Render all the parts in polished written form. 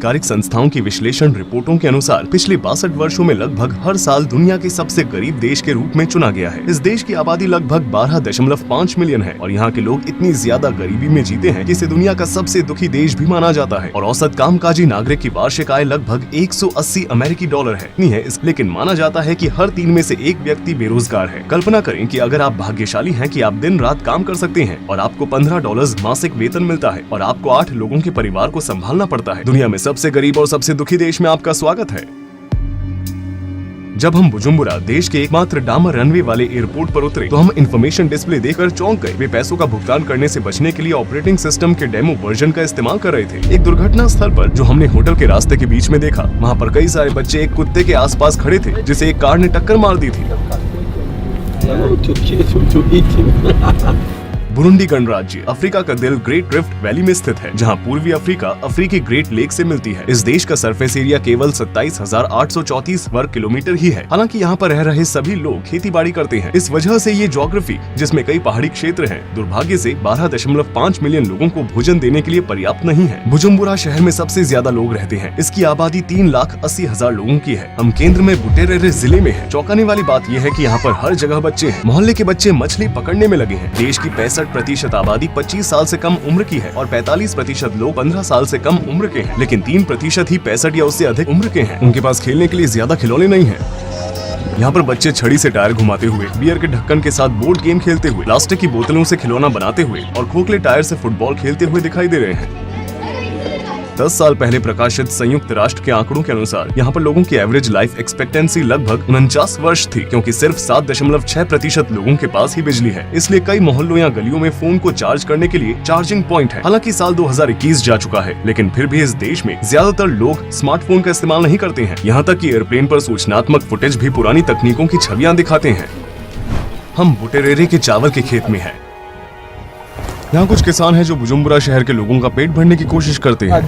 आधिकारिक संस्थाओं की विश्लेषण रिपोर्टों के अनुसार पिछले 62 वर्षों में लगभग हर साल दुनिया के सबसे गरीब देश के रूप में चुना गया है। इस देश की आबादी लगभग 12.5 मिलियन है और यहाँ के लोग इतनी ज्यादा गरीबी में जीते हैं कि इसे दुनिया का सबसे दुखी देश भी माना जाता है। और औसत कामकाजी नागरिक की वार्षिक आय लगभग 180 अमेरिकी डॉलर है। नहीं है लेकिन माना जाता है कि हर 3 में से 1 व्यक्ति बेरोजगार है। कल्पना करें कि अगर आप भाग्यशाली हैं कि आप दिन रात काम कर सकते हैं और आपको $15 मासिक वेतन मिलता है और आपको 8 लोगों के परिवार को संभालना पड़ता है। दुनिया में सबसे गरीब और सबसे दुखी देश में आपका स्वागत है। जब हम बुजुम्बुरा देश के एकमात्र डामर रनवे वाले एयरपोर्ट पर उतरे तो हम इंफॉर्मेशन डिस्प्ले देखकर चौंक गए। वे पैसों का भुगतान करने से बचने के लिए ऑपरेटिंग सिस्टम के डेमो वर्जन का इस्तेमाल कर रहे थे। एक दुर्घटना स्थल पर जो हमने होटल के रास्ते के बीच में देखा, वहाँ पर कई सारे बच्चे एक कुत्ते के आसपास खड़े थे जिसे एक कार ने टक्कर मार दी थी। बुरुंडी गणराज्य अफ्रीका का दिल ग्रेट रिफ्ट वैली में स्थित है, जहां पूर्वी अफ्रीका अफ्रीकी ग्रेट लेक से मिलती है। इस देश का सरफेस एरिया केवल 27,834 वर्ग किलोमीटर ही है। हालांकि यहां पर रह रहे सभी लोग खेती बाड़ी करते हैं। इस वजह से ये ज्योग्राफी, जिसमें कई पहाड़ी क्षेत्र हैं, दुर्भाग्य से 12.5 मिलियन लोगों को भोजन देने के लिए पर्याप्त नहीं है। बुजुम्बुरा शहर में सबसे ज्यादा लोग रहते हैं। इसकी आबादी 3,80,000 लोगों की है। हम केंद्र में बुटेरेरे जिले में है। चौंकाने वाली बात यह है कि यहाँ पर हर जगह बच्चे हैं। मोहल्ले के बच्चे मछली पकड़ने में लगे हैं। देश की 65% आबादी 25 साल से कम उम्र की है और 45% लोग 15 साल से कम उम्र के हैं, लेकिन 3% ही 65 या उससे अधिक उम्र के हैं। उनके पास खेलने के लिए ज्यादा खिलौने नहीं हैं। यहाँ पर बच्चे छड़ी से टायर घुमाते हुए, बियर के ढक्कन के साथ बोर्ड गेम खेलते हुए, प्लास्टिक की बोतलों से खिलौना बनाते हुए और खोखले टायर से फुटबॉल खेलते हुए दिखाई दे रहे हैं। 10 साल पहले प्रकाशित संयुक्त राष्ट्र के आंकड़ों के अनुसार यहाँ पर लोगों की एवरेज लाइफ एक्सपेक्टेंसी लगभग 49 वर्ष थी, क्योंकि सिर्फ 7.6% लोगों के पास ही बिजली है। इसलिए कई मोहल्लों या गलियों में फोन को चार्ज करने के लिए चार्जिंग पॉइंट है। हालांकि साल 2021 जा चुका है, लेकिन फिर भी इस देश में ज्यादातर लोग स्मार्टफोन का इस्तेमाल नहीं करते हैं। यहाँ तक कि एयरप्लेन पर सूचनात्मक फुटेज भी पुरानी तकनीकों की छवियां दिखाते हैं। हम बुटेरेरे के चावल के खेत में हैं। यहाँ कुछ किसान हैं जो बुजुम्बुरा शहर के लोगों का पेट भरने की कोशिश करते हैं।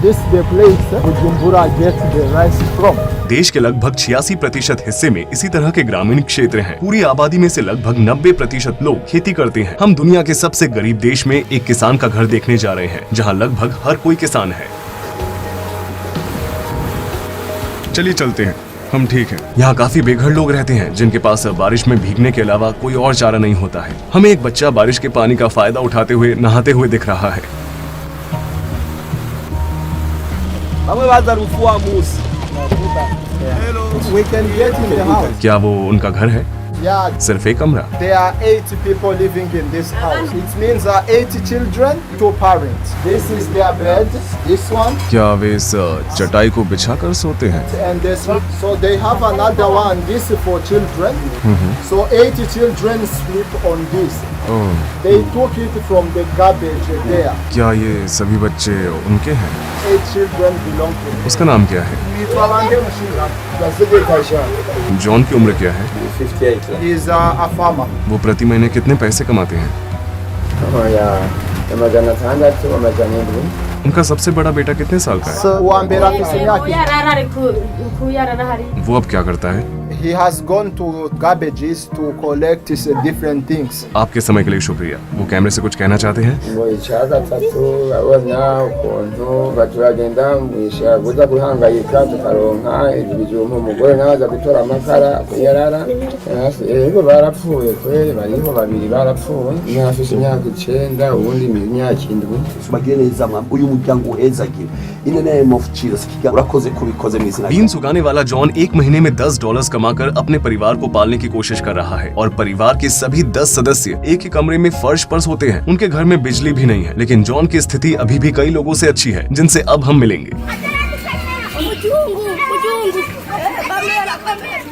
देश के लगभग 86% हिस्से में इसी तरह के ग्रामीण क्षेत्र हैं। पूरी आबादी में से लगभग 90% लोग खेती करते हैं। हम दुनिया के सबसे गरीब देश में एक किसान का घर देखने जा रहे हैं, जहाँ लगभग हर कोई किसान है। चलिए चलते हैं, हम ठीक हैं। यहाँ काफी बेघर लोग रहते हैं जिनके पास बारिश में भीगने के अलावा कोई और चारा नहीं होता है। हमें एक बच्चा बारिश के पानी का फायदा उठाते हुए नहाते हुए दिख रहा है। क्या वो उनका घर है? सिर्फ एक कमरा। There are 80 people living in this house. It means 80 children, 2 parents. This is their bed. This one. क्या वे इस चटाई को बिछा कर सोते हैं? And this one. So they have another one. This is for children. So 80 children sleep on this. They took it from the garbage there. क्या ये सभी बच्चे उनके हैं? 8 children belong to them. उसका नाम क्या है? जॉन की उम्र क्या है? 58. He is a farmer. वो प्रति महीने कितने पैसे कमाते हैं? उनका सबसे बड़ा बेटा कितने साल का है? वो अब क्या करता है? He has gone to garbages to collect different things. आपके समय के लिए शुक्रिया। वो कैमरे से कुछ कहना चाहते हैं? बीन्स उगाने वाला जॉन एक महीने में $10 कमाकर अपने परिवार को पालने की कोशिश कर रहा है और परिवार के सभी 10 सदस्य एक ही कमरे में फर्श पर सोते हैं। उनके घर में बिजली भी नहीं है, लेकिन जॉन की स्थिति अभी भी कई लोगों से अच्छी है जिनसे अब हम मिलेंगे।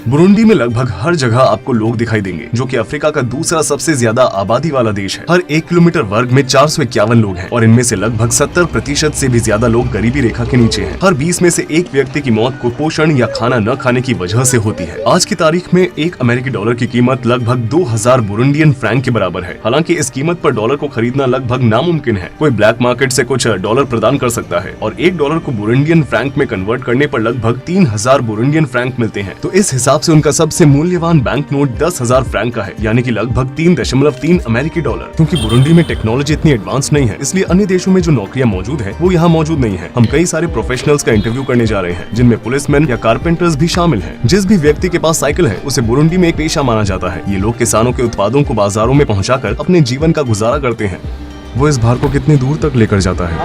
बुरुंडी में लगभग हर जगह आपको लोग दिखाई देंगे, जो कि अफ्रीका का दूसरा सबसे ज्यादा आबादी वाला देश है। हर 1 किलोमीटर वर्ग में 451 लोग हैं और इनमें से लगभग 70% से भी ज्यादा लोग गरीबी रेखा के नीचे हैं। हर 20 में से एक व्यक्ति की मौत कुपोषण या खाना न खाने की वजह से होती है। आज की तारीख में $1 अमेरिकी की कीमत लगभग 2000 बुरुंडियन फ्रैंक के बराबर है। हालांकि इस कीमत पर डॉलर को खरीदना लगभग नामुमकिन है। कोई ब्लैक मार्केट से कुछ डॉलर प्रदान कर सकता है और $1 को बुरुंडियन फ्रैंक में कन्वर्ट करने पर लगभग 3000 बुरुंडियन फ्रैंक मिलते हैं। तो इस हिसाब हिसाब से उनका सबसे मूल्यवान बैंक नोट 10,000 फ्रैंक का है, यानी कि लगभग 3.3 अमेरिकी डॉलर। क्योंकि बुरुंडी में टेक्नोलॉजी इतनी एडवांस नहीं है, इसलिए अन्य देशों में जो नौकरियां मौजूद है वो यहाँ मौजूद नहीं है। हम कई सारे प्रोफेशनल्स का इंटरव्यू करने जा रहे हैं, जिनमें पुलिसमैन या कारपेंटर्स भी शामिल हैं। जिस भी व्यक्ति के पास साइकिल है उसे बुरुंडी में एक पेशा माना जाता है। ये लोग किसानों के उत्पादों को बाजारों में पहुँचाकर अपने जीवन का गुजारा करते हैं। वो इस भार को कितनी दूर तक लेकर जाता है?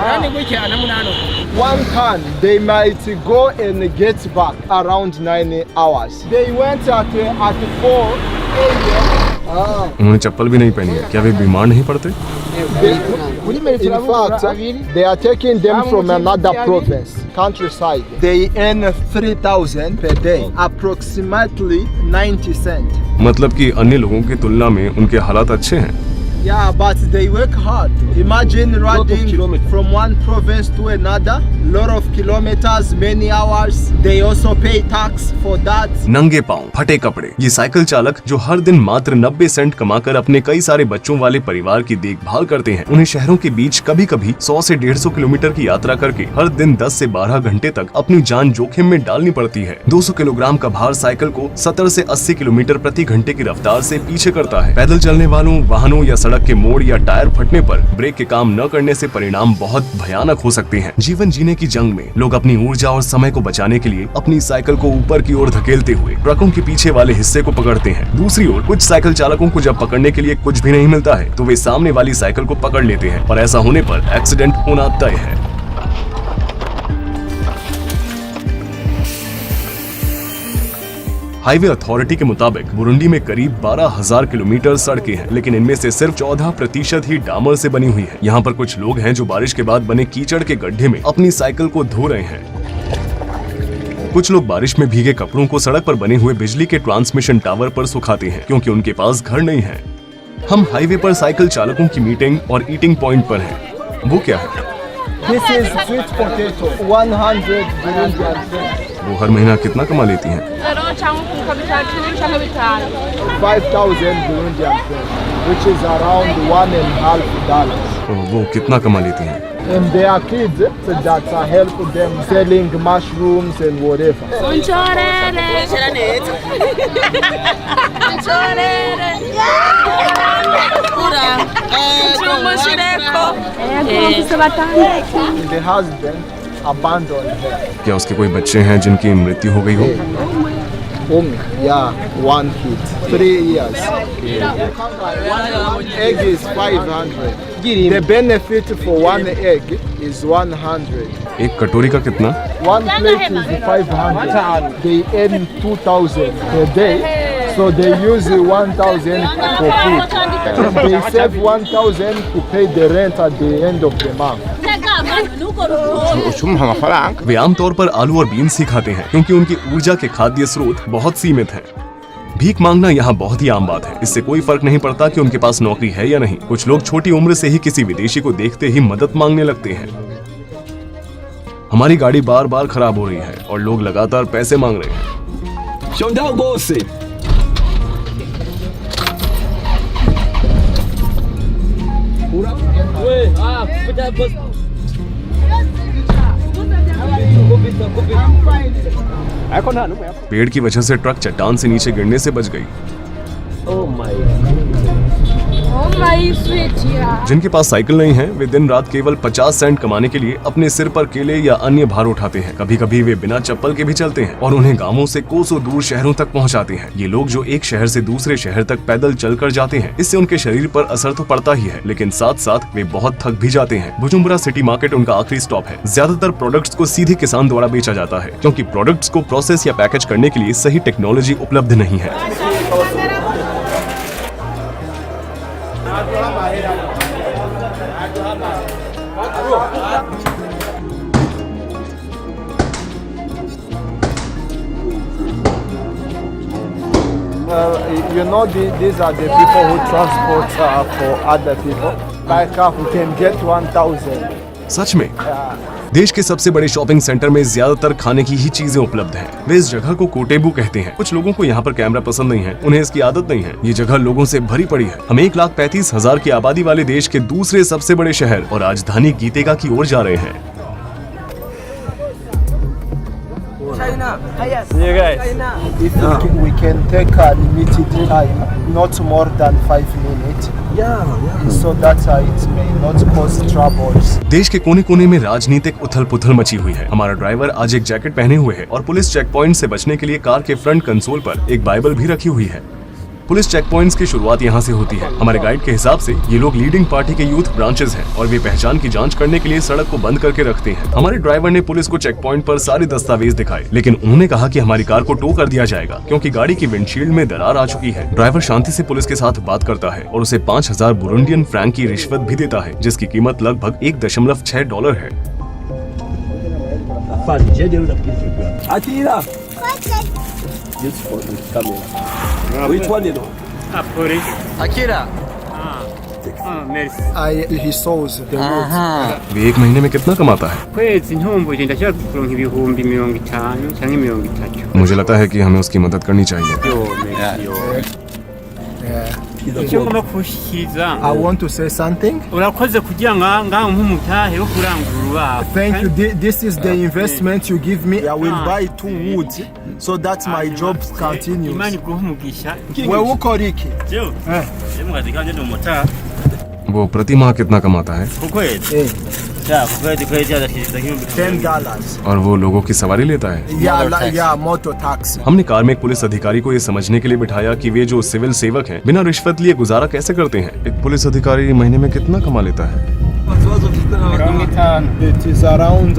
One ton, they might go and get back around 9 hours. They went at 4 a.m. उन्होंने चप्पल भी नहीं पहनी है। क्या वे बीमार नहीं पड़ते? In fact, they are taking them from another province, countryside. They earn 3,000 per day, approximately 90 cents. मतलब कि अन्य लोगों की तुलना में उनके हालात अच्छे हैं। Yeah, but they work hard. Imagine riding from one province to another, lot of kilometers, many hours. They also pay tax for that. नंगे पांव, फटे कपड़े, ये साइकिल चालक जो हर दिन मात्र 90 सेंट कमाकर अपने कई सारे बच्चों वाले परिवार की देखभाल करते हैं, उन्हें शहरों के बीच कभी कभी 100 से 150 किलोमीटर की यात्रा करके हर दिन 10 से 12 घंटे तक अपनी जान जोखिम में डालनी पड़ती है। 200 किलोग्राम का भार साइकिल को 70 से 80 किलोमीटर प्रति घंटे की रफ्तार से पीछे करता है। पैदल चलने वालों, वाहनों या सड़क के मोड़ या टायर फटने पर ब्रेक के काम न करने से परिणाम बहुत भयानक हो सकते हैं। जीवन जीने की जंग में लोग अपनी ऊर्जा और समय को बचाने के लिए अपनी साइकिल को ऊपर की ओर धकेलते हुए ट्रकों के पीछे वाले हिस्से को पकड़ते हैं। दूसरी ओर कुछ साइकिल चालकों को जब पकड़ने के लिए कुछ भी नहीं मिलता है तो वे सामने वाली साइकिल को पकड़ लेते हैं और ऐसा होने पर एक्सीडेंट होना तय है। हाईवे अथॉरिटी के मुताबिक बुरुंडी में करीब 12,000 किलोमीटर सड़कें हैं, लेकिन इनमें से सिर्फ 14% ही डामर से बनी हुई है। यहाँ पर कुछ लोग हैं जो बारिश के बाद बने कीचड़ के गड्ढे में अपनी साइकिल को धो रहे हैं। कुछ लोग बारिश में भीगे कपड़ों को सड़क पर बने हुए बिजली के ट्रांसमिशन टावर पर सुखाते हैं, क्योंकि उनके पास घर नहीं है। हम हाईवे पर साइकिल चालकों की मीटिंग और ईटिंग पॉइंट पर हैं। वो क्या है? This is sweet potato, 100 Burundian francs. वो हर महीना कितना कमा लेती हैं? 5,000 Burundian francs, which is around $1.5. वो कितना कमा लेती हैं? And there are kids that help them selling mushrooms and whatever. The husband abandoned her. क्या उसके कोई बच्चे हैं जिनकी मृत्यु हो गई हो? Yeah, one kid, 3 years. One egg is 500. The benefit for one egg is 100. एक कटोरी का कितना? One plate is 500. They earn 2,000 per day, so they use 1,000 for food. They save 1,000 to pay the rent at the end of the month. वे आमतौर पर आलू और beans ही खाते हैं, क्योंकि उनकी ऊर्जा के खाद्य स्रोत बहुत सीमित हैं। भीख मांगना यहाँ बहुत ही आम बात है। इससे कोई फर्क नहीं पड़ता कि उनके पास नौकरी है या नहीं। कुछ लोग छोटी उम्र से ही किसी विदेशी को देखते ही मदद मांगने लगते हैं। हमारी गाड़ी बार बार खराब हो रही है और लोग लगातार पैसे मांग रहे हैं। पेड़ की वजह से ट्रक चट्टान से नीचे गिरने से बच गई। जिनके पास साइकिल नहीं है वे दिन रात केवल 50 सेंट कमाने के लिए अपने सिर पर केले या अन्य भार उठाते हैं। कभी कभी वे बिना चप्पल के भी चलते हैं और उन्हें गांवों से कोसों दूर शहरों तक पहुंचाते हैं। ये लोग जो एक शहर से दूसरे शहर तक पैदल चलकर जाते हैं, इससे उनके शरीर पर असर तो पड़ता ही है, लेकिन साथ साथ वे बहुत थक भी जाते हैं। बुजुम्बुरा सिटी मार्केट उनका आखिरी स्टॉप है। ज्यादातर प्रोडक्ट्स को सीधे किसान द्वारा बेचा जाता है, क्योंकि प्रोडक्ट्स को प्रोसेस या पैकेज करने के लिए सही टेक्नोलॉजी उपलब्ध नहीं है। You know, these are the people who transport for other people. Like we can get 1,000. सच में देश के सबसे बड़े शॉपिंग सेंटर में ज्यादातर खाने की ही चीजें उपलब्ध हैं। वे इस जगह को कोटेबू कहते हैं। कुछ लोगों को यहाँ पर कैमरा पसंद नहीं है, उन्हें इसकी आदत नहीं है। ये जगह लोगों से भरी पड़ी है। हम 1,35,000 की आबादी वाले देश के दूसरे सबसे बड़े शहर और राजधानी गीतेगा की ओर जा रहे हैं। You guys. If we can take a limited time, not more than 5 minutes, so that it may not cause troubles. देश के कोने कोने में राजनीतिक उथल पुथल मची हुई है। हमारा ड्राइवर आज एक जैकेट पहने हुए है और पुलिस चेक पॉइंट से बचने के लिए कार के फ्रंट कंसोल पर एक बाइबल भी रखी हुई है। पुलिस चेक पॉइंट्स की शुरुआत यहाँ से होती है। हमारे गाइड के हिसाब से ये लोग लीडिंग पार्टी के यूथ ब्रांचेस हैं और वे पहचान की जांच करने के लिए सड़क को बंद करके रखते हैं। हमारे ड्राइवर ने पुलिस को चेक पॉइंट पर सारे दस्तावेज दिखाए, लेकिन उन्होंने कहा कि हमारी कार को टो कर दिया जाएगा क्योंकि गाड़ी की विंडशील्ड में दरार आ चुकी है। ड्राइवर शांति से पुलिस के साथ बात करता है और उसे 5000 बुरुंडियन फ्रैंक की रिश्वत भी देता है, जिसकी कीमत लगभग $1.6 है। Which one you know? Akira. He saws the roads. वे एक महीने में कितना कमाता है? kwezi ntumbuye ndashaka kuronka ibihumbi 50 cyangwa 30. मुझे लगता है कि हमें उसकी मदद करनी चाहिए। icyo ngomba kushyikiza I want to say something. urakoze kugira ngaho nk'umutahe wo kurangura urubaho. Thank you. This is the investment you give me. I will buy 2 woods so that my job continues. Imana iguhe umugisha. Wewe uko riki? Mukazi kanje ni umutaha. वो प्रति माह कितना कमाता है? Ku kwezi. Kwezi adashiriza nk'ibihumbi $10. और वो लोगों की सवारी लेता है? Yeah, motor taxi. हमने कार में एक पुलिस अधिकारी को ये समझने के लिए बिठाया कि वे जो सिविल सेवक हैं बिना रिश्वत लिए गुजारा कैसे करते हैं। एक पुलिस अधिकारी महीने में कितना कमा लेता है? It is around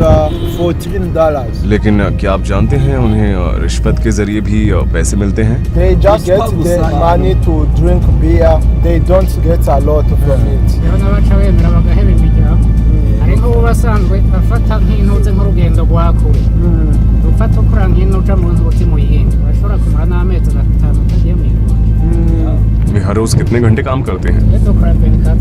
$14. लेकिन क्या आप जानते हैं उन्हें रिश्वत के जरिए भी पैसे मिलते हैं? They just get the money to drink beer. They don't get a lot from it. n'abaca bemera bagaheba imiryango hari nk'ubu basanzwe bafata nk'intuze nk'urugendo rwa kure ufata ukura nk'ino uja mu nzu mu yindi urashobora kumara n'amezi 5 utagiye mu वे हर रोज कितने घंटे काम करते हैं? ये तो खराब बेनिका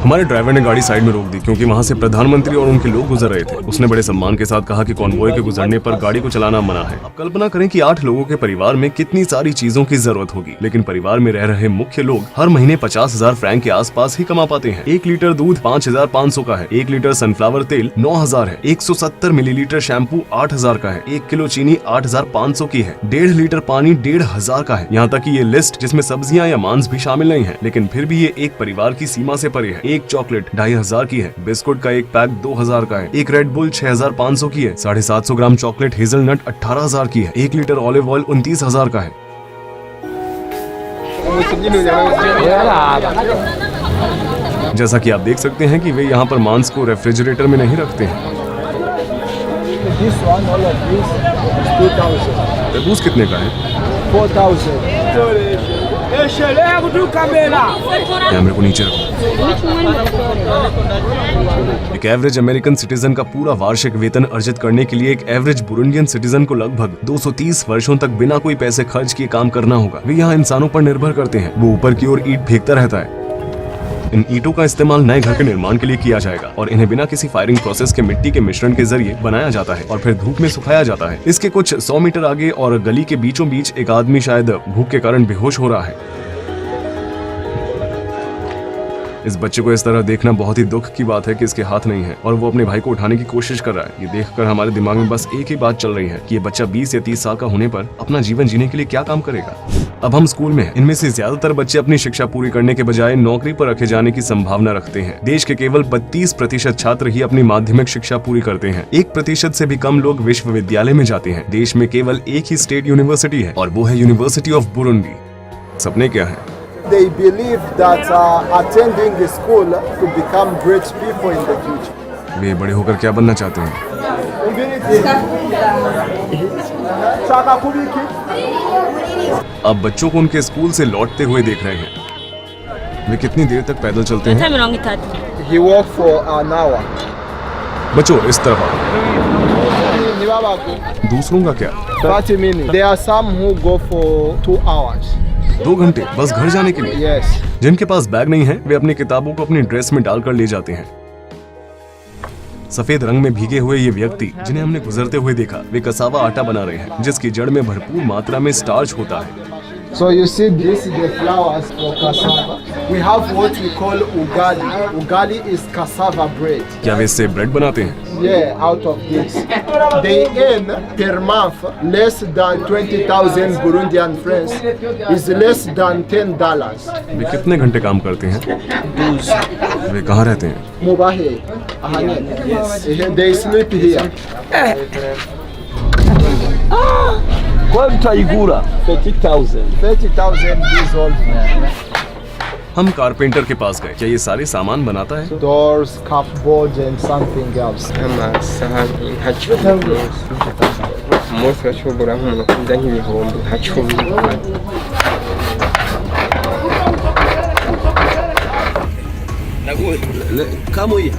हमारे driver ने गाड़ी साइड में रोक दी क्योंकि वहाँ से प्रधानमंत्री और उनके लोग गुजर रहे थे। उसने बड़े सम्मान के साथ कहा कि कॉन्वॉय के गुजरने पर गाड़ी को चलाना मना है। अब कल्पना करें कि 8 लोगों के परिवार में कितनी सारी चीजों की जरूरत होगी, लेकिन परिवार में रह रहे मुख्य लोग हर महीने 50,000 फ्रैंक के आसपास ही कमा पाते हैं। 1 लीटर दूध 5,500 का है, 1 लीटर सनफ्लावर तेल 9,000 है, 170 मिलीलीटर शैम्पू 8,000 का है, 1 किलो चीनी 8,500 की है, 1.5 लीटर पानी 1,500 का है। यहाँ तक कि ये लिस्ट जिसमें सब्जियां या मांस भी शामिल नहीं है, लेकिन फिर भी ये एक परिवार की सीमा से परे है। एक चॉकलेट 2,500 की है, बिस्कुट का एक पैक 2,000 का है, एक रेड बुल 6,500 की है, 750 ग्राम चॉकलेट हेजलनट 18,000 की है, 1 लीटर ऑलिव ऑयल 29,000 का है। जैसा कि आप देख सकते हैं कि वे यहाँ पर मांस को रेफ्रिजरेटर में नहीं रखते हैं। This one, all of this is 2,000. तरबूज कितने का है? 4,000. कैमरे को नीचे रखो। एक एवरेज अमेरिकन सिटीजन का पूरा वार्षिक वेतन अर्जित करने के लिए एक एवरेज बुरुंडियन सिटीजन को लगभग 230 वर्षों तक बिना कोई पैसे खर्च किए काम करना होगा। वे यहाँ इंसानों पर निर्भर करते हैं। वो ऊपर की ओर ईंट फेंकता रहता है। इन ईंटों का इस्तेमाल नए घर के निर्माण के लिए किया जाएगा और इन्हें बिना किसी फायरिंग प्रोसेस के मिट्टी के मिश्रण के जरिए बनाया जाता है और फिर धूप में सुखाया जाता है। इसके कुछ 100 मीटर आगे और गली के बीचों बीच एक आदमी शायद भूख के कारण बेहोश हो रहा है। इस बच्चे को इस तरह देखना बहुत ही दुख की बात है कि इसके हाथ नहीं है और वो अपने भाई को उठाने की कोशिश कर रहा है। ये देखकर हमारे दिमाग में बस एक ही बात चल रही है कि ये बच्चा 20 या 30 साल का होने पर अपना जीवन जीने के लिए क्या काम करेगा। अब हम स्कूल में हैं। इनमें से ज्यादातर बच्चे अपनी शिक्षा पूरी करने के बजाय नौकरी पर रखे जाने की संभावना रखते हैं। देश के केवल 32% छात्र ही अपनी माध्यमिक शिक्षा पूरी करते हैं। 1% से भी कम लोग विश्वविद्यालय में जाते हैं। देश में केवल एक ही स्टेट यूनिवर्सिटी है और वो है यूनिवर्सिटी ऑफ बुरुंडी। सपने क्या है? They believe that attending the school to become great people in the future. वे बड़े होकर क्या बनना चाहते हैं? अब बच्चों को उनके स्कूल से लौटते हुए देख रहे हैं। वे कितनी देर तक पैदल चलते हैं? He walked for an hour. बच्चों इस तरफ आओ। दूसरों का क्या? 30 minutes. There are some who go for 2 hours. 2 घंटे बस घर जाने के लिए। Yes. जिनके पास बैग नहीं है वे अपनी किताबों को अपनी ड्रेस में डालकर ले जाते हैं। सफेद रंग में भीगे हुए ये व्यक्ति जिन्हें हमने गुजरते हुए देखा, वे कसावा आटा बना रहे हैं जिसकी जड़ में भरपूर मात्रा में स्टार्च होता है। So you see, this is the flowers for cassava. We have what we call ugali. Ugali is cassava bread. क्या वे इससे ब्रेड बनाते हैं? Yeah, out of this. They earn per month less than 20,000 Burundian francs. Is less than $10. वे कितने घंटे काम करते हैं? वे कहाँ रहते हैं? Mubahe. Yes. They sleep here. Quanto aigura? 30,000. 30,000 years old. हम कारपेंटर के पास गए। क्या ये सारे सामान बनाता है? Doors, cupboards, and something else. amasahani nka cumi umunsi bashobora nk'umuntu kuza nk'ibihumbi nka 10.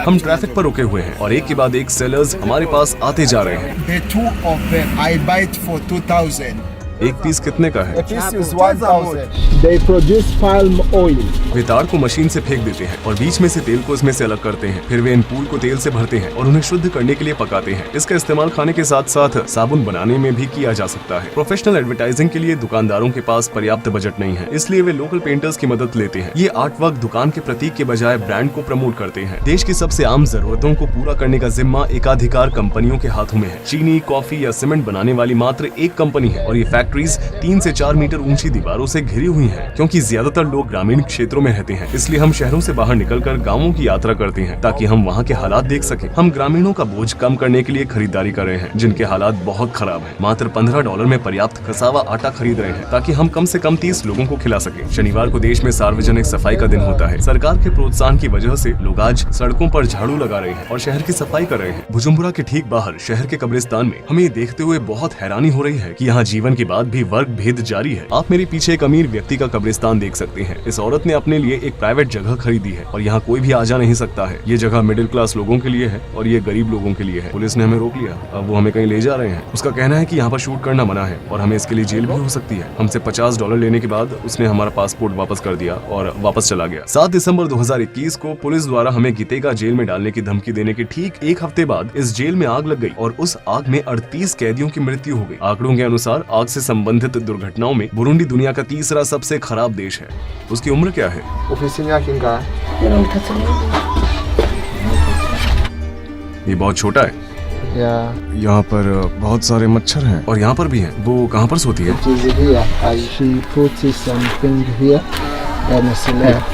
हम ट्रैफिक पर रुके हुए हैं और एक के बाद एक सेलर्स हमारे पास आते जा रहे हैं। The two of them, I buy it for 2,000. एक पीस कितने का है? A piece is 1,000. They produce palm oil. वे तार को मशीन से फेंक देते हैं और बीच में से तेल को इसमें से अलग करते हैं। फिर वे इन पूल को तेल से भरते हैं और उन्हें शुद्ध करने के लिए पकाते हैं। इसका इस्तेमाल खाने के साथ साथ साबुन बनाने में भी किया जा सकता है। प्रोफेशनल एडवर्टाइजिंग के लिए दुकानदारों के पास पर्याप्त बजट नहीं है, इसलिए वे लोकल पेंटर्स की मदद लेते हैं। ये आर्ट वर्क दुकान के प्रतीक के बजाय ब्रांड को प्रमोट करते हैं। देश की सबसे आम जरूरतों को पूरा करने का जिम्मा एकाधिकार कंपनियों के हाथों में है। चीनी, कॉफी या सीमेंट बनाने वाली मात्र एक कंपनी है और ये फैक्ट्रीज 3 से 4 मीटर ऊंची दीवारों से घिरी हुई हैं। क्योंकि ज्यादातर लोग ग्रामीण क्षेत्रों में रहते हैं, इसलिए हम शहरों से बाहर निकलकर गांवों की यात्रा करते हैं ताकि हम वहां के हालात देख सकें। हम ग्रामीणों का बोझ कम करने के लिए खरीदारी कर रहे हैं जिनके हालात बहुत खराब हैं। मात्र $15 में पर्याप्त कसावा आटा खरीद रहे हैं ताकि हम कम से कम 30 लोगों को खिला सकें। शनिवार को देश में सार्वजनिक सफाई का दिन होता है। सरकार के प्रोत्साहन की वजह से लोग आज सड़कों पर झाड़ू लगा रहे हैं और शहर की सफाई कर रहे हैं। बुजुम्बुरा के ठीक बाहर शहर के कब्रिस्तान में हमें देखते हुए बहुत हैरानी हो रही है कि यहाँ जीवन के बाद भी वर्ग भेद जारी है। आप मेरे पीछे एक अमीर व्यक्ति का कब्रिस्तान देख सकते हैं। इस औरत ने अपने लिए एक प्राइवेट जगह खरीदी है और यहाँ कोई भी आ जा नहीं सकता है। ये जगह मिडिल क्लास लोगों के लिए है और ये गरीब लोगों के लिए है। पुलिस ने हमें रोक लिया, अब वो हमें कहीं ले जा रहे हैं। उसका कहना है कि यहाँ पर शूट करना मना है और हमें इसके लिए जेल भी हो सकती है। हमसे $50 लेने के बाद उसने हमारा पासपोर्ट वापस कर दिया और वापस चला गया। 7 दिसंबर 2021 को पुलिस द्वारा हमें गीतेगा जेल में डालने की धमकी देने के ठीक एक हफ्ते बाद इस जेल में आग लग गई और उस आग में 38 कैदियों की मृत्यु हो गई। आंकड़ों के अनुसार आग से संबंधित दुर्घटनाओं में बुरुंडी दुनिया का तीसरा सबसे खराब देश है। उसकी उम्र क्या है? ये बहुत छोटा है। यहाँ पर बहुत सारे मच्छर हैं और यहाँ पर भी हैं। वो कहाँ पर सोती है?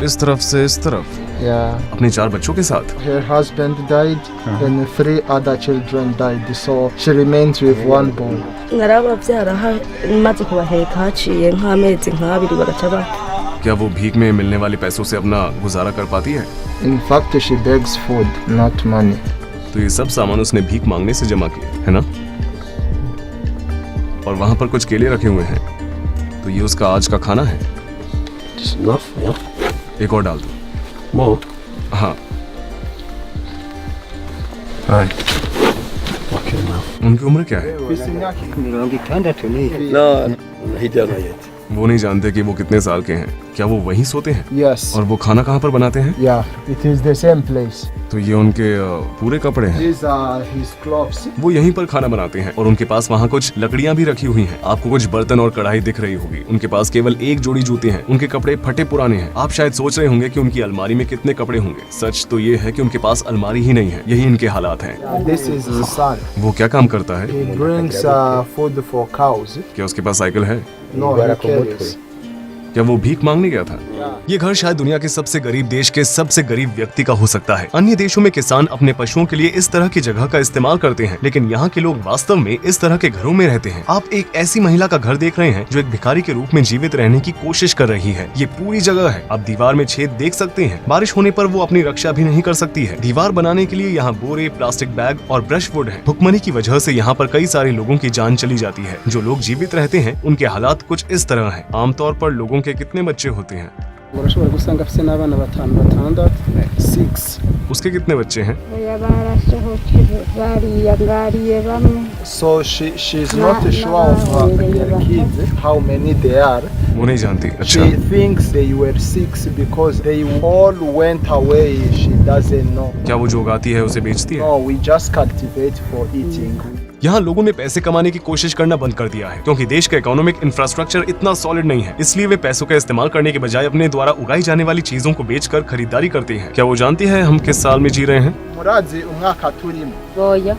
इस तरफ से इस तरफ। अपने 4 बच्चों के साथ। Her husband died and 3 other children died, so she remains with 1 boy. narababyara maze kubaheka haciye nk'amezi nk'abiri bagaca bapfa. क्या वो भीख में मिलने वाले पैसों से अपना गुजारा कर पाती है? In fact, she begs food, not money. तो ये सब सामान उसने भीख मांगने से जमा किए, है ना? और वहाँ पर कुछ केले रखे हुए हैं, तो ये उसका आज का खाना है। एक और डाल दो। हाँ। उनकी उम्र क्या है? वो नहीं जानते कि वो कितने साल के हैं। क्या वो वहीं सोते हैं? Yes. और वो खाना कहाँ पर बनाते हैं? Yeah, it is the same place. तो ये उनके पूरे कपड़े हैं। These are his clothes. वो यहीं पर खाना बनाते हैं और उनके पास वहाँ कुछ लकड़ियाँ भी रखी हुई हैं। आपको कुछ बर्तन और कढ़ाई दिख रही होगी। उनके पास केवल एक जोड़ी जूते हैं। उनके कपड़े फटे पुराने हैं। आप शायद सोच रहे होंगे कि उनकी अलमारी में कितने कपड़े होंगे। सच तो ये है कि उनके पास अलमारी ही नहीं है। यही इनके हालात हैं। This is his son. वो क्या काम करता है? He brings food for cows. क्या उसके पास साइकिल है? No, he carries. क्या वो भीख मांगने गया था? ये घर शायद दुनिया के सबसे गरीब देश के सबसे गरीब व्यक्ति का हो सकता है। अन्य देशों में किसान अपने पशुओं के लिए इस तरह की जगह का इस्तेमाल करते हैं, लेकिन यहाँ के लोग वास्तव में इस तरह के घरों में रहते हैं। आप एक ऐसी महिला का घर देख रहे हैं जो एक भिखारी के रूप में जीवित रहने की कोशिश कर रही है। ये पूरी जगह है। आप दीवार में छेद देख सकते हैं। बारिश होने पर वो अपनी रक्षा भी नहीं कर सकती है। दीवार बनाने के लिए यहाँ बोरे, प्लास्टिक बैग और ब्रश वुड है। भुखमरी की वजह से यहाँ पर कई सारे लोगों की जान चली जाती है। जो लोग जीवित रहते हैं उनके हालात कुछ इस तरह है। आमतौर पर लोगों के कितने बच्चे होते हैं? urashobora gusanga afite n'abana 5 6 6. उसके कितने बच्चे हैं? So she's not sure of their kids, how many they are. वो नहीं जानती। अच्छा। She thinks they were 6 because they all went away. She doesn't know. क्या वो जो उगाती है उसे बेचती है? No, we just cultivate for eating. यहाँ लोगों ने पैसे कमाने की कोशिश करना बंद कर दिया है क्योंकि देश का इकोनॉमिक इंफ्रास्ट्रक्चर इतना सॉलिड नहीं है, इसलिए वे पैसों का इस्तेमाल करने के बजाय अपने द्वारा उगाई जाने वाली चीजों को बेचकर खरीदारी करते हैं। क्या वो जानती है हम किस साल में जी रहे हैं? Murazi umwaka turimo. Oya.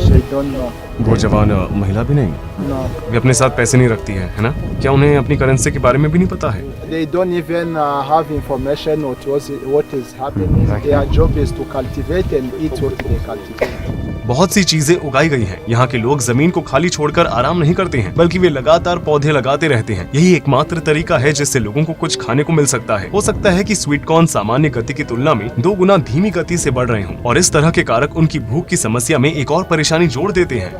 She don't know. वो जवान महिला भी नहीं, No. वे अपने साथ पैसे नहीं रखती है ना? क्या उन्हें अपनी करेंसी के बारे में भी नहीं पता है? They don't even have information what is happening. Their job is to cultivate and eat what they cultivate. बहुत सी चीजें उगाई गई हैं। यहाँ के लोग जमीन को खाली छोड़कर आराम नहीं करते हैं, बल्कि वे लगातार पौधे लगाते रहते हैं। यही एकमात्र तरीका है जिससे लोगों को कुछ खाने को मिल सकता है। हो सकता है कि स्वीट कॉर्न सामान्य गति की तुलना में 2 गुना धीमी गति से बढ़ रहे हों और इस तरह के कारक उनकी भूख की समस्या में एक और परेशानी जोड़ देते हैं।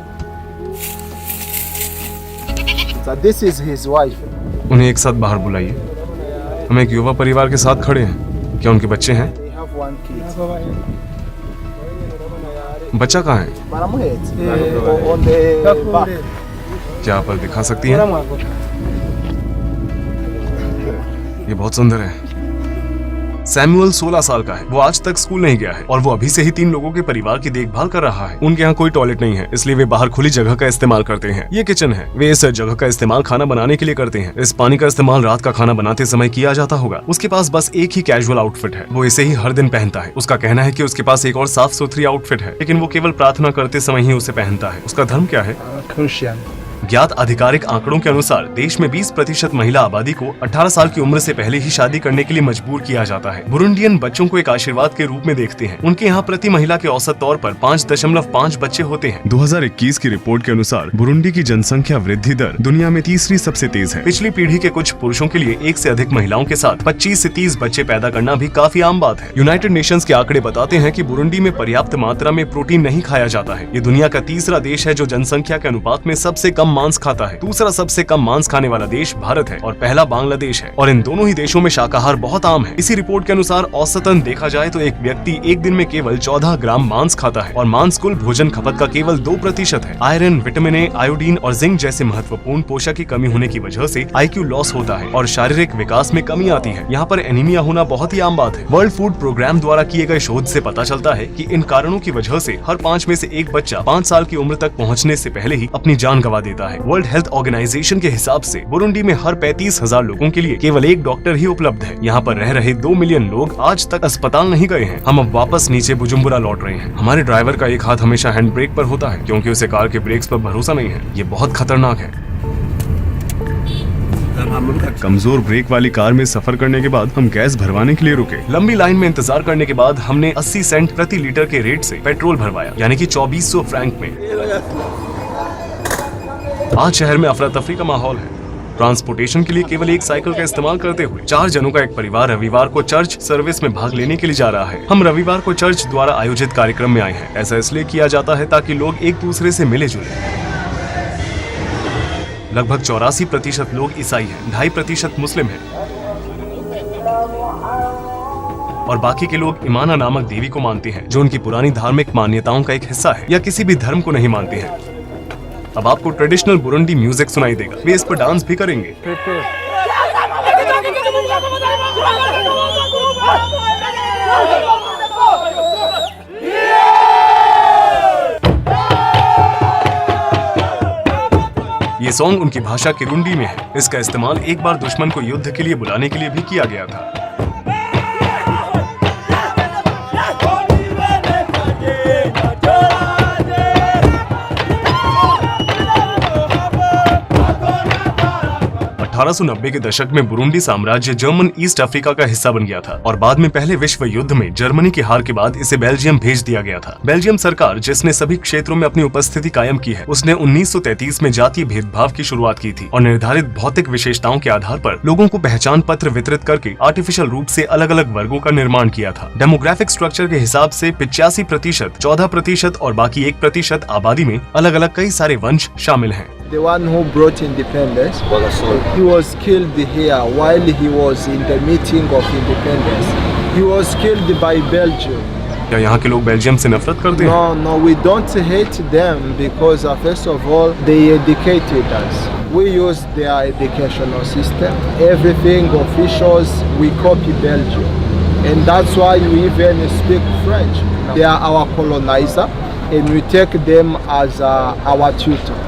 So this is his wife. उन्हें एक साथ बाहर बुलाइए। हम एक युवा परिवार के साथ खड़े हैं। क्या उनके बच्चे हैं? They have one kid. बच्चा कहाँ है? Baramuhetse on the back. क्या आप दिखा सकती हैं? ये बहुत सुंदर है। सैमुअल 16 साल का है। वो आज तक स्कूल नहीं गया है और वो अभी से ही 3 लोगों के परिवार की देखभाल कर रहा है। उनके यहाँ कोई टॉयलेट नहीं है, इसलिए वे बाहर खुली जगह का इस्तेमाल करते हैं। ये किचन है। वे इस जगह का इस्तेमाल खाना बनाने के लिए करते हैं। इस पानी का इस्तेमाल रात का खाना बनाते समय किया जाता होगा। उसके पास बस एक ही कैजुअल आउटफिट है, वो इसे ही हर दिन पहनता है। उसका कहना है कि उसके पास एक और साफ सुथरी आउटफिट है, लेकिन वो केवल प्रार्थना करते समय ही उसे पहनता है। उसका धर्म क्या है? Christian. ज्ञात आधिकारिक आंकड़ों के अनुसार देश में 20% महिला आबादी को 18 साल की उम्र से पहले ही शादी करने के लिए मजबूर किया जाता है। बुरुंडियन बच्चों को एक आशीर्वाद के रूप में देखते हैं। उनके यहाँ प्रति महिला के औसत तौर पर 5.5 बच्चे होते हैं। 2021 की रिपोर्ट के अनुसार बुरुंडी की जनसंख्या वृद्धि दर दुनिया में तीसरी सबसे तेज है। पिछली पीढ़ी के कुछ पुरुषों के लिए 1 से अधिक महिलाओं के साथ 25 से 30 बच्चे पैदा करना भी काफी आम बात है। यूनाइटेड नेशंस के आंकड़े बताते हैं कि बुरुंडी में पर्याप्त मात्रा में प्रोटीन नहीं खाया जाता है। ये दुनिया का तीसरा देश है जो जनसंख्या के अनुपात में सबसे कम मांस खाता है। दूसरा सबसे कम मांस खाने वाला देश भारत है और पहला बांग्लादेश है, और इन दोनों ही देशों में शाकाहार बहुत आम है। इसी रिपोर्ट के अनुसार औसतन देखा जाए तो एक व्यक्ति एक दिन में केवल 14 ग्राम मांस खाता है और मांस कुल भोजन खपत का केवल 2% है। आयरन, विटामिन ए, आयोडीन और जिंक जैसे महत्वपूर्ण पोषक की कमी होने की वजह से IQ लॉस होता है और शारीरिक विकास में कमी आती है। यहाँ पर एनीमिया होना बहुत ही आम बात है। वर्ल्ड फूड प्रोग्राम द्वारा किए गए शोध से पता चलता है कि इन कारणों की वजह से हर 5 में से 1 बच्चा 5 साल की उम्र तक पहुँचने से पहले ही अपनी जान गंवा देता है। वर्ल्ड हेल्थ ऑर्गेनाइजेशन के हिसाब से बुरुंडी में हर 35,000 लोगों के लिए केवल 1 डॉक्टर ही उपलब्ध है। यहाँ पर रह रहे 2 मिलियन लोग आज तक अस्पताल नहीं गए हैं। हम अब वापस नीचे बुजुम्बुरा लौट रहे हैं। हमारे ड्राइवर का एक हाथ हमेशा हैंड ब्रेक पर होता है क्योंकि उसे कार के ब्रेक्स पर भरोसा नहीं है। ये बहुत खतरनाक है। कमजोर ब्रेक वाली कार में सफर करने के बाद हम गैस भरवाने के लिए रुके। लंबी लाइन में इंतजार करने के बाद हमने 80 सेंट प्रति लीटर के रेट से पेट्रोल भरवाया, यानी कि 2400 फ्रैंक में। आज शहर में अफरा तफरी का माहौल है। ट्रांसपोर्टेशन के लिए केवल 1 साइकिल का इस्तेमाल करते हुए 4 जनों का एक परिवार रविवार को चर्च सर्विस में भाग लेने के लिए जा रहा है। हम रविवार को चर्च द्वारा आयोजित कार्यक्रम में आए हैं। ऐसा इसलिए किया जाता है ताकि लोग एक दूसरे से मिले जुले। लगभग 84% लोग ईसाई हैं, 2.5% मुस्लिम हैं और बाकी के लोग इमाना नामक देवी को मानते हैं, जो उनकी पुरानी धार्मिक मान्यताओं का एक हिस्सा है, या किसी भी धर्म को नहीं मानते हैं। अब आपको ट्रेडिशनल बुरुंडी म्यूजिक सुनाई देगा। वे इस पर डांस भी करेंगे। ये सॉन्ग उनकी भाषा किरुंडी में है। इसका इस्तेमाल एक बार दुश्मन को युद्ध के लिए बुलाने के लिए भी किया गया था। अठारह 1890 के दशक में बुरुंडी साम्राज्य जर्मन ईस्ट अफ्रीका का हिस्सा बन गया था और बाद में पहले विश्व युद्ध में जर्मनी की हार के बाद इसे बेल्जियम भेज दिया गया था। बेल्जियम सरकार, जिसने सभी क्षेत्रों में अपनी उपस्थिति कायम की है, उसने 1933 में जातीय भेदभाव की शुरुआत की थी और निर्धारित भौतिक विशेषताओं के आधार पर लोगों को पहचान पत्र वितरित करके आर्टिफिशियल रूप से अलग अलग वर्गों का निर्माण किया था। डेमोग्राफिक स्ट्रक्चर के हिसाब से 85%, 14% और बाकी 1% आबादी में अलग अलग कई सारे वंश शामिल हैं। The one who brought independence, he was killed here while he was in the meeting of independence. He was killed by Belgium. क्या यहाँ के लोग बेल्जियम से नफरत करते हैं? No, we don't hate them because first of all they educated us. We use their educational system. Everything officials we copy Belgium, and that's why we even speak French. They are our colonizer. and we take them as our tutor.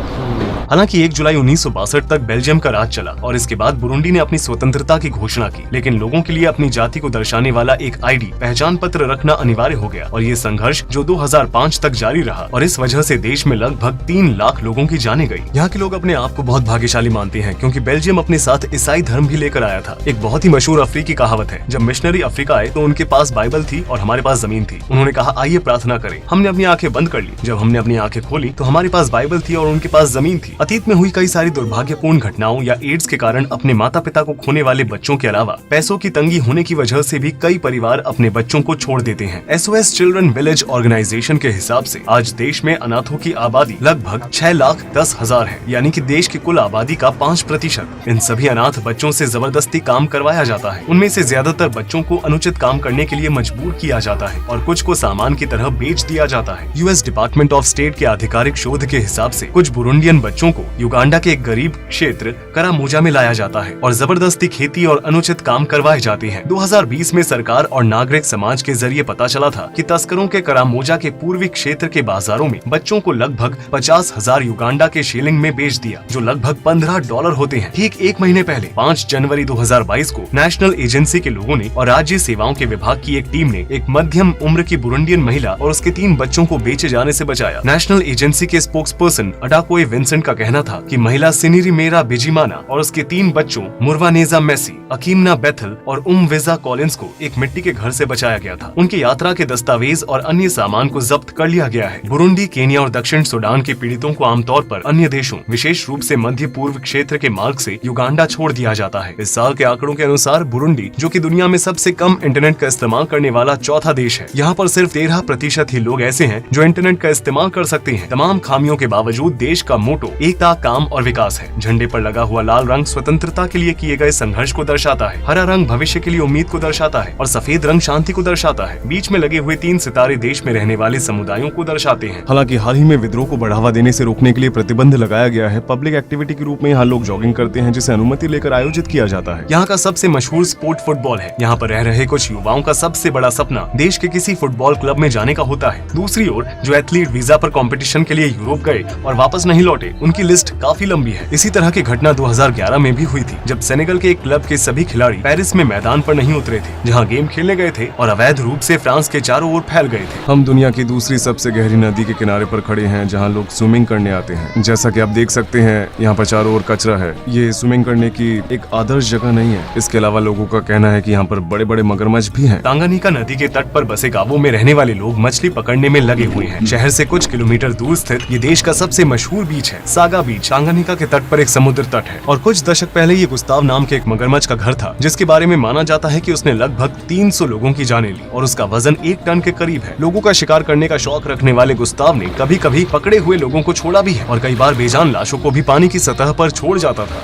हालांकि 1 जुलाई 1962 तक Belgium का राज चला और इसके बाद Burundi ने अपनी स्वतंत्रता की घोषणा की, लेकिन लोगों के लिए अपनी जाति को दर्शाने वाला एक आईडी पहचान पत्र रखना अनिवार्य हो गया और ये संघर्ष जो 2005 तक जारी रहा और इस वजह से देश में लगभग 3 लाख लोगों की जाने गई। यहाँ के लोग अपने आप को बहुत भाग्यशाली मानते हैं क्योंकि बेल्जियम अपने साथ ईसाई धर्म भी लेकर आया था। एक बहुत ही मशहूर अफ्रीकी कहावत है, जब मिशनरी अफ्रीका आए तो उनके पास बाइबल थी और हमारे पास जमीन थी। उन्होंने कहा आइए प्रार्थना करें। हमने अपनी आंखें बंद कर ली। जब हमने अपनी आंखें खोली तो हमारे पास बाइबल थी और उनके पास जमीन थी। अतीत में हुई कई सारी दुर्भाग्यपूर्ण घटनाओं या एड्स के कारण अपने माता पिता को खोने वाले बच्चों के अलावा पैसों की तंगी होने की वजह से भी कई परिवार अपने बच्चों को छोड़ देते हैं। SOS चिल्ड्रन विलेज ऑर्गेनाइजेशन के हिसाब से आज देश में अनाथों की आबादी लगभग 6,10,000 है, यानी कि देश की कुल आबादी का 5%। इन सभी अनाथ बच्चों से जबरदस्ती काम करवाया जाता है। उनमें से ज्यादातर बच्चों को अनुचित काम करने के लिए मजबूर किया जाता है और कुछ को सामान की तरह बेच दिया जाता है। US डिपार्टमेंट ऑफ स्टेट के आधिकारिक शोध के हिसाब से कुछ बुरुंडियन बच्चों को युगांडा के एक गरीब क्षेत्र करामोजा में लाया जाता है और जबरदस्ती खेती और अनुचित काम करवाए जाते हैं। 2020 में सरकार और नागरिक समाज के जरिए पता चला था कि तस्करों के करामोजा के पूर्वी क्षेत्र के बाजारों में बच्चों को लगभग 50,000 युगांडा के शिलिंग में बेच दिया, जो लगभग $15 होते हैं। ठीक 1 महीने पहले 5 जनवरी 2022 को नेशनल एजेंसी के लोगों ने और राज्य सेवाओं के विभाग की एक टीम ने एक मध्यम उम्र की बुरुंडियन महिला और उसके 3 बच्चों को बेचे जाने से बचाया। नेशनल एजेंसी के स्पोक्स पर्सन अडाकोए विंसेंट का कहना था कि महिला सिनिरी मेरा बिजिमाना और उसके 3 बच्चों मुर्वानेजा मेसी, अकीमना बेथल और वेजा कॉलिंस को एक मिट्टी के घर से बचाया गया था। उनकी यात्रा के दस्तावेज और अन्य सामान को जब्त कर लिया गया है। बुरुंडी, केन्या और दक्षिण सूडान के पीड़ितों को आमतौर पर अन्य देशों, विशेष रूप से मध्य पूर्व क्षेत्र के मार्ग से युगांडा छोड़ दिया जाता है। इस साल के आंकड़ों के अनुसार बुरुंडी, जो कि दुनिया में सबसे कम इंटरनेट का इस्तेमाल करने वाला चौथा देश है, यहाँ पर सिर्फ 13% ही लोग ऐसे हैं जो इंटरनेट का इस्तेमाल कर सकते हैं। तमाम खामियों के बावजूद देश का मोटो एकता, काम और विकास है। झंडे पर लगा हुआ लाल रंग स्वतंत्रता के लिए किए गए संघर्ष को दर्शाता है, हरा रंग भविष्य के लिए उम्मीद को दर्शाता है और सफेद रंग शांति को दर्शाता है। बीच में लगे हुए 3 सितारे देश में रहने वाले समुदायों को दर्शाते हैं। हालांकि हाल ही में विद्रोह को बढ़ावा देने से रोकने के लिए प्रतिबंध लगाया गया है। पब्लिक एक्टिविटी के रूप में यहाँ लोग जॉगिंग करते हैं, जिसे अनुमति लेकर आयोजित किया जाता है। यहाँ का सबसे मशहूर स्पोर्ट फुटबॉल है। यहाँ पर रह रहे कुछ युवाओं का सबसे बड़ा सपना देश के किसी फुटबॉल क्लब में जाने का होता है। दूसरी ओर जो एथलीट वीजा पर कंपटीशन के लिए यूरोप गए और वापस नहीं लौटे, उनकी लिस्ट काफी लंबी है। इसी तरह की घटना 2011 में भी हुई थी, जब सेनेगल के एक क्लब के सभी खिलाड़ी पेरिस में मैदान पर नहीं उतरे थे, जहां गेम खेलने गए थे और अवैध रूप से फ्रांस के चारों ओर फैल गए थे। हम दुनिया की दूसरी सबसे गहरी नदी के किनारे पर खड़े हैं, जहां लोग स्विमिंग करने आते हैं। जैसा कि आप देख सकते हैं, यहाँ पर चारों ओर कचरा है। ये स्विमिंग करने की एक आदर्श जगह नहीं है। इसके अलावा लोगों का कहना है कि यहाँ पर बड़े बड़े मगरमच्छ भी हैं। तांगानिका नदी के तट पर बसे गांवों में रहने वाले लोग मछली पकड़ने में लगे हुए हैं। शहर से कुछ किलोमीटर दूर स्थित ये देश का सबसे मशहूर बीच है, सागा बीच। तांगानिका के तट पर एक समुद्र तट है और कुछ दशक पहले ये गुस्ताव नाम के एक मगरमच्छ का घर था, जिसके बारे में माना जाता है कि उसने लगभग 300 लोगों की जानें ली और उसका वजन 1 टन के करीब है। लोगों का शिकार करने का शौक रखने वाले गुस्ताव ने कभी कभी पकड़े हुए लोगों को छोड़ा भी है और कई बार बेजान लाशों को भी पानी की सतह पर छोड़ जाता था।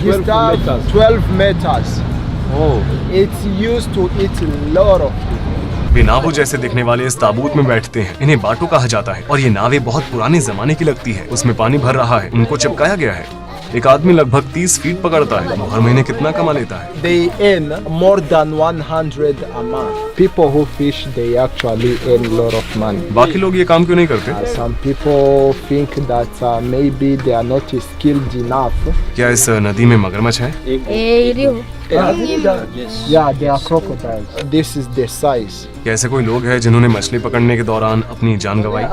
12 meters. It's used to eat a lot of people. बेनावों जैसे दिखने वाले इस ताबूत में बैठते हैं। इन्हें बाटो कहा जाता है और ये नावें बहुत पुराने जमाने की लगती है। उसमें पानी भर रहा है, उनको चिपकाया गया है। एक आदमी लगभग 30 फीट पकड़ता है। वो हर महीने कितना कमा लेता है? They earn more than 100 a month. People who fish, they actually earn a lot of money. बाकी लोग ये काम क्यों नहीं करते? Some people think that maybe they are not skilled enough. क्या इस नदी में मगरमच्छ है? Yeah, they are crocodiles. This is the size. क्या ऐसे कोई लोग हैं जिन्होंने मछली पकड़ने के दौरान अपनी जान गंवाई?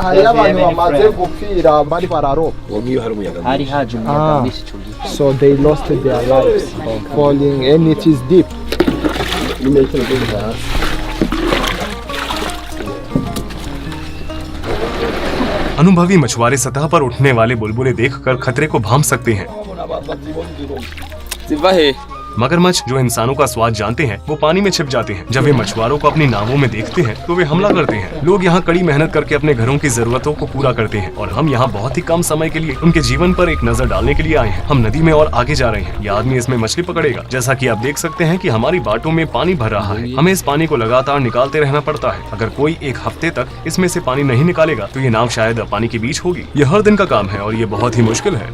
So they lost their lives falling, and it is deep. अनुभवी मछुआरे सतह पर उठने वाले बुलबुले देखकर खतरे को भांप सकते हैं। मगरमच्छ जो इंसानों का स्वाद जानते हैं, वो पानी में छिप जाते हैं। जब वे मछुआरों को अपनी नावों में देखते हैं तो वे हमला करते हैं। लोग यहाँ कड़ी मेहनत करके अपने घरों की जरूरतों को पूरा करते हैं और हम यहाँ बहुत ही कम समय के लिए उनके जीवन पर एक नजर डालने के लिए आए हैं। हम नदी में और आगे जा रहे हैं। यह आदमी इसमें मछली पकड़ेगा। जैसा कि आप देख सकते हैं कि हमारी बाटों में पानी भर रहा है। हमें इस पानी को लगातार निकालते रहना पड़ता है। अगर कोई 1 हफ्ते तक इसमें से पानी नहीं निकालेगा तो ये नाव शायद पानी के बीच होगी। यह हर दिन का काम है और ये बहुत ही मुश्किल है।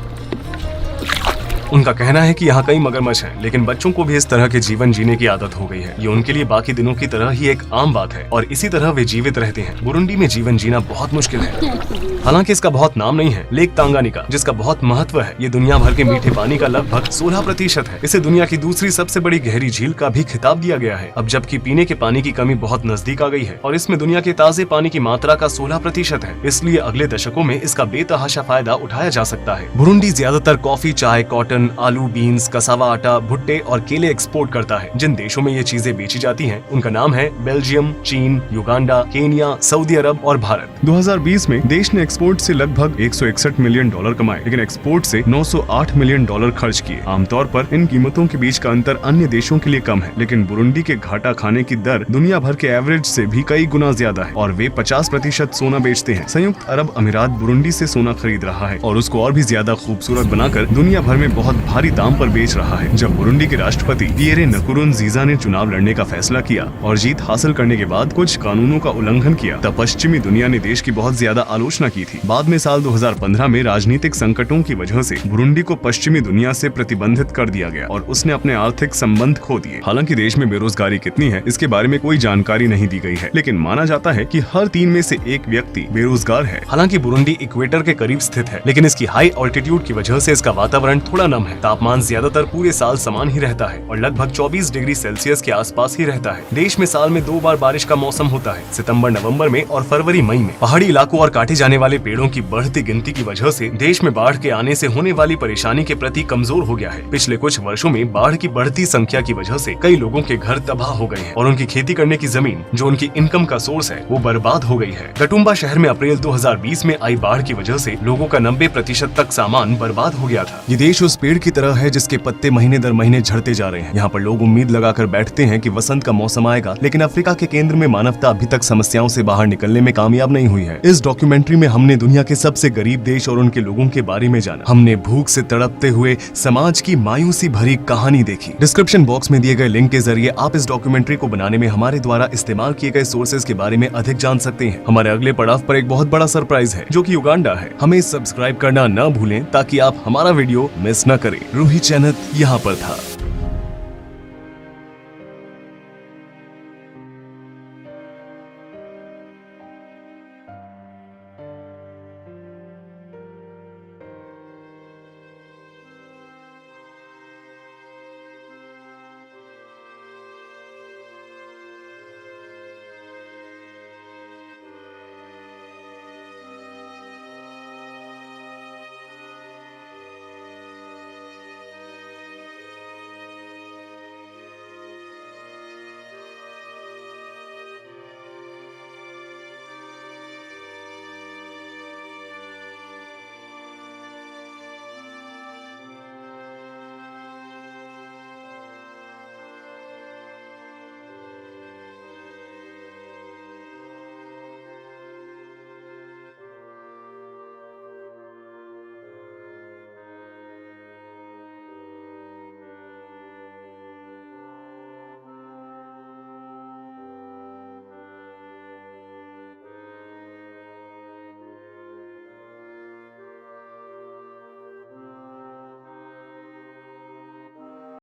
उनका कहना है कि यहाँ कई मगरमच्छ हैं, लेकिन बच्चों को भी इस तरह के जीवन जीने की आदत हो गई है। ये उनके लिए बाकी दिनों की तरह ही एक आम बात है और इसी तरह वे जीवित रहते हैं। बुरुंडी में जीवन जीना बहुत मुश्किल है। हालांकि इसका बहुत नाम नहीं है। लेक तांगानिका, जिसका बहुत महत्व है, ये दुनिया भर के मीठे पानी का लगभग 16% है। इसे दुनिया की दूसरी सबसे बड़ी गहरी झील का भी खिताब दिया गया है। अब जबकि पीने के पानी की कमी बहुत नजदीक आ गई है और इसमें दुनिया के ताजे पानी की मात्रा का 16% है, इसलिए अगले दशकों में इसका बेतहाशा फायदा उठाया जा सकता है। बुरुंडी ज्यादातर कॉफी, चाय, कॉटन, आलू, बीन्स, कसावा आटा, भुट्टे और केले एक्सपोर्ट करता है। जिन देशों में ये चीजें बेची जाती हैं, उनका नाम है बेल्जियम, चीन, युगांडा, केनिया, सऊदी अरब और भारत। 2020 में देश ने एक्सपोर्ट से लगभग $161 मिलियन कमाए, लेकिन एक्सपोर्ट से $908 मिलियन खर्च किए। आमतौर पर इन कीमतों के बीच का अंतर अन्य देशों के लिए कम है, लेकिन बुरुंडी के घाटा खाने की दर दुनिया भर के एवरेज से भी कई गुना ज्यादा है और वे 50% सोना बेचते हैं। संयुक्त अरब अमीरात बुरुंडी से सोना खरीद रहा है और उसको और भी ज्यादा खूबसूरत बनाकर दुनिया भर में बहुत भारी दाम पर बेच रहा है। जब बुरुंडी के राष्ट्रपति पियरे नकुरुनजीजा ने चुनाव लड़ने का फैसला किया और जीत हासिल करने के बाद कुछ कानूनों का उल्लंघन किया, तब पश्चिमी दुनिया ने देश की बहुत ज्यादा आलोचना की थी। बाद में साल 2015 में राजनीतिक संकटों की वजह से बुरुंडी को पश्चिमी दुनिया से प्रतिबंधित कर दिया गया और उसने अपने आर्थिक संबंध खो दिए। हालांकि देश में बेरोजगारी कितनी है इसके बारे में कोई जानकारी नहीं दी गई है, लेकिन माना जाता है कि हर 3 में से 1 व्यक्ति बेरोजगार है। हालांकि बुरुंडी इक्वेटर के करीब स्थित है, लेकिन इसकी हाई ऑल्टीट्यूड की वजह से इसका वातावरण थोड़ा नम है। तापमान ज्यादातर पूरे साल समान ही रहता है और लगभग 24 डिग्री सेल्सियस के आसपास ही रहता है। देश में साल में 2 बार बारिश का मौसम होता है, सितंबर नवंबर में और फरवरी मई में। पहाड़ी इलाकों और काटे जाने वाले पेड़ों की बढ़ती गिनती की वजह से देश में बाढ़ के आने से होने वाली परेशानी के प्रति कमजोर हो गया है। पिछले कुछ वर्षों में बाढ़ की बढ़ती संख्या की वजह से कई लोगों के घर तबाह हो गए हैं और उनकी खेती करने की जमीन, जो उनकी इनकम का सोर्स है, वो बर्बाद हो गई है। गटुम्बा शहर में अप्रैल 2020 में आई बाढ़ की वजह से लोगों का 90% तक सामान बर्बाद हो गया था। ये देश उस पेड़ की तरह है जिसके पत्ते महीने दर महीने झड़ते जा रहे हैं। यहाँ पर लोग उम्मीद लगाकर बैठते हैं कि वसंत का मौसम आएगा, लेकिन अफ्रीका के केंद्र में मानवता अभी तक समस्याओं से बाहर निकलने में कामयाब नहीं हुई है। इस डॉक्यूमेंट्री में हमने दुनिया के सबसे गरीब देश और उनके लोगों के बारे में जाना। हमने भूख से तड़पते हुए समाज की मायूसी भरी कहानी देखी। डिस्क्रिप्शन बॉक्स में दिए गए लिंक के जरिए आप इस डॉक्यूमेंट्री को बनाने में हमारे द्वारा इस्तेमाल किए गए सोर्सेज के बारे में अधिक जान सकते हैं। हमारे अगले पड़ाव पर एक बहुत बड़ा सरप्राइज है, जो कि युगांडा है। हमें सब्सक्राइब करना न भूलें ताकि आप हमारा वीडियो मिस न करें। रूही चैनत यहाँ पर था।